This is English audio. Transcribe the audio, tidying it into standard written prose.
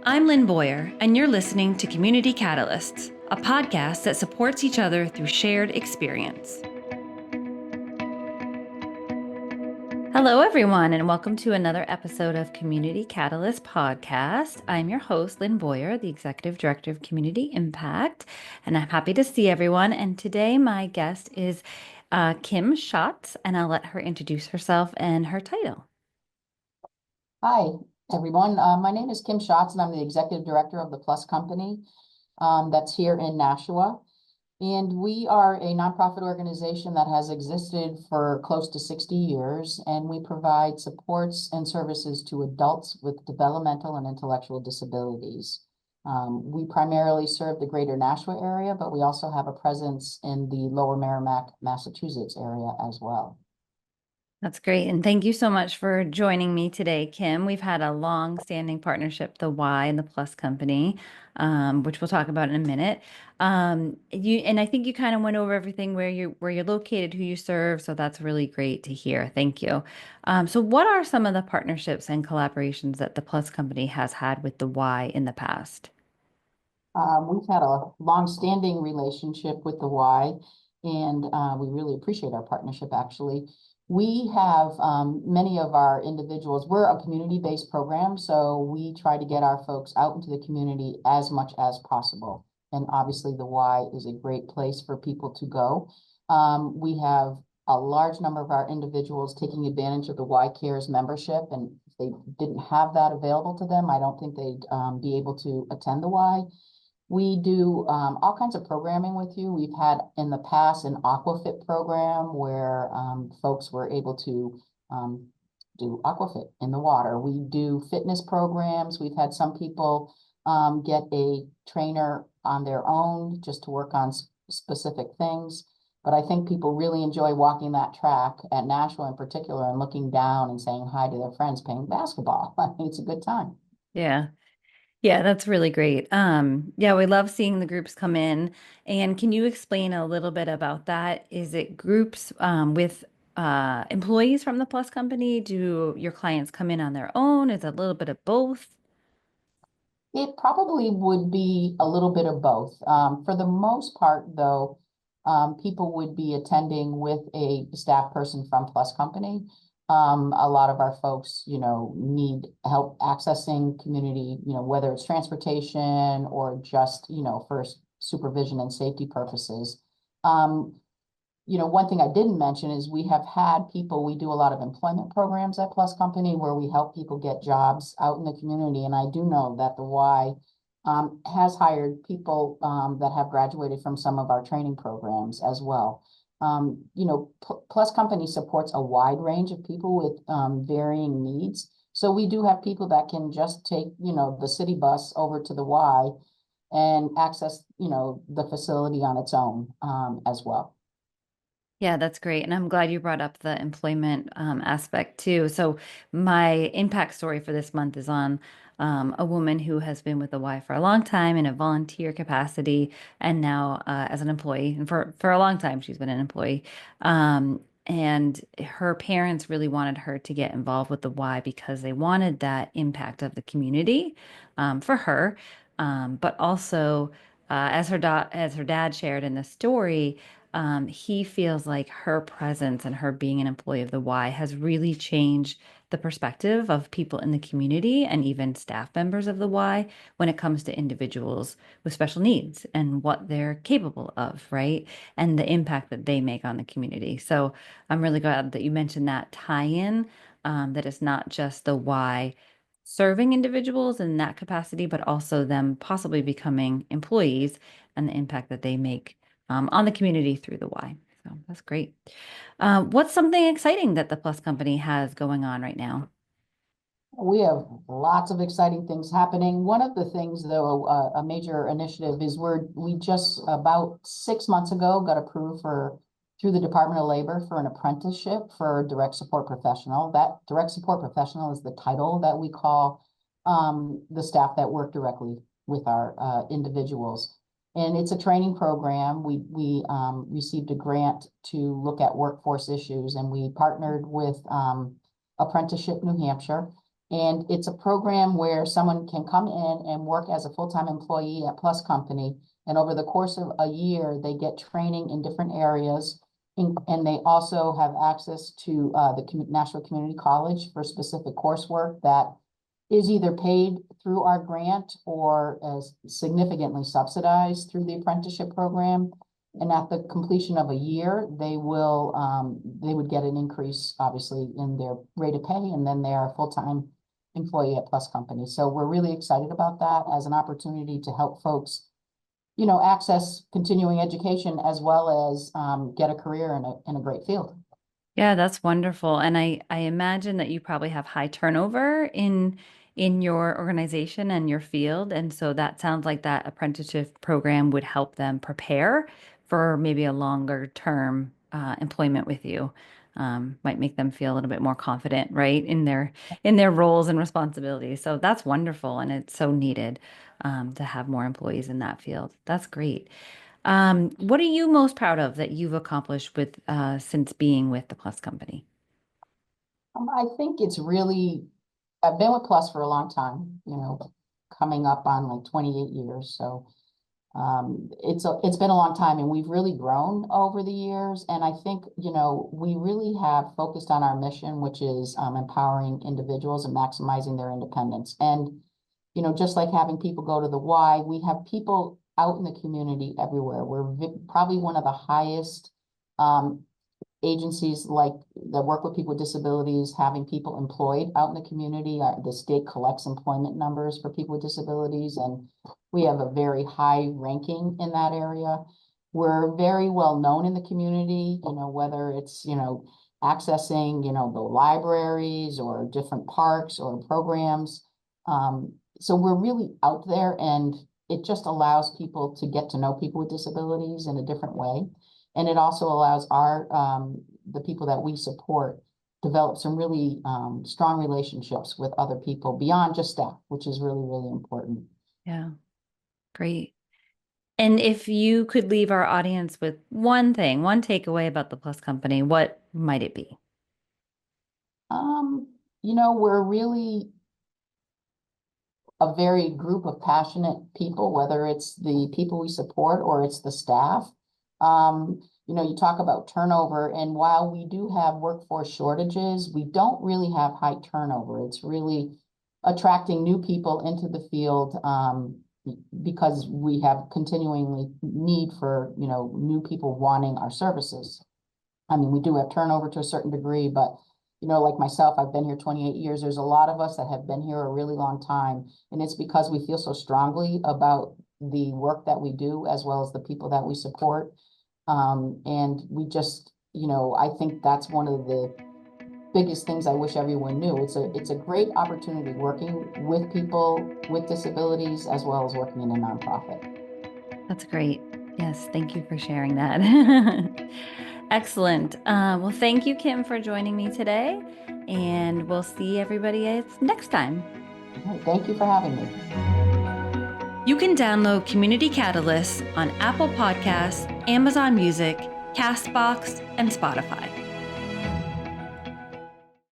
I'm Lynne Boyer, and you're listening to Community Catalysts, a podcast that supports each other through shared experience. Hello, everyone, and welcome to another episode of Community Catalyst Podcast. I'm your host, Lynne Boyer, the Executive Director of Community Impact, and I'm happy to see everyone. And today, my guest is Kim Schatz, and I'll let her introduce herself and her title. Hi, everyone. My name is Kim Schatz, and I'm the Executive Director of the Plus Company that's here in Nashua. And we are a nonprofit organization that has existed for close to 60 years, and we provide supports and services to adults with developmental and intellectual disabilities. We primarily serve the Greater Nashua area, but we also have a presence in the Lower Merrimack, Massachusetts area as well. That's great. And thank you so much for joining me today, Kim. We've had a long-standing partnership, the Y and the Plus Company, which we'll talk about in a minute. And I think you kind of went over everything where you're located, who you serve. So that's really great to hear. Thank you. So what are some of the partnerships and collaborations that the Plus Company has had with the Y in the past? We've had a long-standing relationship with the Y, and we really appreciate our partnership, actually. We have many of our individuals, we're a community-based program, so we try to get our folks out into the community as much as possible. And obviously the Y is a great place for people to go. We have a large number of our individuals taking advantage of the Y Cares membership, and if they didn't have that available to them, I don't think they'd be able to attend the Y. We do all kinds of programming with you. We've had in the past an aquafit program where folks were able to do aquafit in the water. We do fitness programs. We've had some people get a trainer on their own just to work on specific things. But I think people really enjoy walking that track at Nashua in particular and looking down and saying hi to their friends playing basketball. I think it's a good time. Yeah. Yeah, that's really great. Yeah, we love seeing the groups come in. And can you explain a little bit about that? Is it groups with employees from the Plus Company? Do your clients come in on their own? Is it a little bit of both? It probably would be a little bit of both. For the most part, though, people would be attending with a staff person from Plus Company. A lot of our folks, need help accessing community, whether it's transportation or just, for supervision and safety purposes. Um, one thing I didn't mention is we have had people, we do a lot of employment programs at Plus Company where we help people get jobs out in the community. And I do know that the Y has hired people that have graduated from some of our training programs as well. Plus Company supports a wide range of people with varying needs. So we do have people that can just take, the city bus over to the Y and access, the facility on its own as well. Yeah, that's great. And I'm glad you brought up the employment aspect too. So my impact story for this month is on a woman who has been with the Y for a long time in a volunteer capacity and now as an employee. And for a long time, she's been an employee. And her parents really wanted her to get involved with the Y because they wanted that impact of the community for her. But also, as her dad shared in the story, he feels like her presence and her being an employee of the Y has really changed the perspective of people in the community and even staff members of the Y when it comes to individuals with special needs and what they're capable of, right? And the impact that they make on the community. So I'm really glad that you mentioned that tie-in, that it's not just the Y serving individuals in that capacity, but also them possibly becoming employees and the impact that they make on the community through the Y. So that's great. What's something exciting that the Plus Company has going on right now? We have lots of exciting things happening. One of the things, though, a major initiative is we just about 6 months ago got approved through the Department of Labor for an apprenticeship for a direct support professional. That direct support professional is the title that we call the staff that work directly with our individuals. And it's a training program. We received a grant to look at workforce issues, and we partnered with Apprenticeship New Hampshire. And it's a program where someone can come in and work as a full-time employee at Plus Company. And over the course of a year, they get training in different areas. And they also have access to the Nashua Community College for specific coursework that is either paid through our grant or as significantly subsidized through the apprenticeship program. And at the completion of a year, they would get an increase, obviously, in their rate of pay, and then they are a full-time employee at Plus Company. So we're really excited about that as an opportunity to help folks, access continuing education as well as get a career in a great field. Yeah, that's wonderful. And I imagine that you probably have high turnover in your organization and your field. And so that sounds like that apprenticeship program would help them prepare for maybe a longer term employment with you. Might make them feel a little bit more confident, right, in their roles and responsibilities. So that's wonderful, and it's so needed to have more employees in that field. That's great. What are you most proud of that you've accomplished with since being with the Plus Company? I think it's really, I've been with Plus for a long time, coming up on like 28 years. So it's been a long time, and we've really grown over the years. And I think, we really have focused on our mission, which is empowering individuals and maximizing their independence. And, just like having people go to the Y, we have people out in the community everywhere. We're probably one of the highest um, agencies like that work with people with disabilities, having people employed out in the community. The state collects employment numbers for people with disabilities, and we have a very high ranking in that area. We're very well known in the community, whether it's, accessing, the libraries or different parks or programs. So we're really out there, and it just allows people to get to know people with disabilities in a different way. And it also allows the people that we support develop some really strong relationships with other people beyond just staff, which is really, really important. Yeah, great. And if you could leave our audience with one thing, one takeaway about the Plus Company, what might it be? We're really a varied group of passionate people, whether it's the people we support or it's the staff. You talk about turnover, and while we do have workforce shortages, we don't really have high turnover. It's really attracting new people into the field because we have continuing need for, new people wanting our services. I mean, we do have turnover to a certain degree, but like myself, I've been here 28 years. There's a lot of us that have been here a really long time, and it's because we feel so strongly about the work that we do as well as the people that we support. And we just, I think that's one of the biggest things I wish everyone knew. It's a great opportunity working with people with disabilities as well as working in a nonprofit. That's great. Yes, thank you for sharing that. Excellent. Well, thank you, Kim, for joining me today, and we'll see everybody next time. Thank you for having me. You can download Community Catalyst on Apple Podcasts, Amazon Music, Castbox, and Spotify.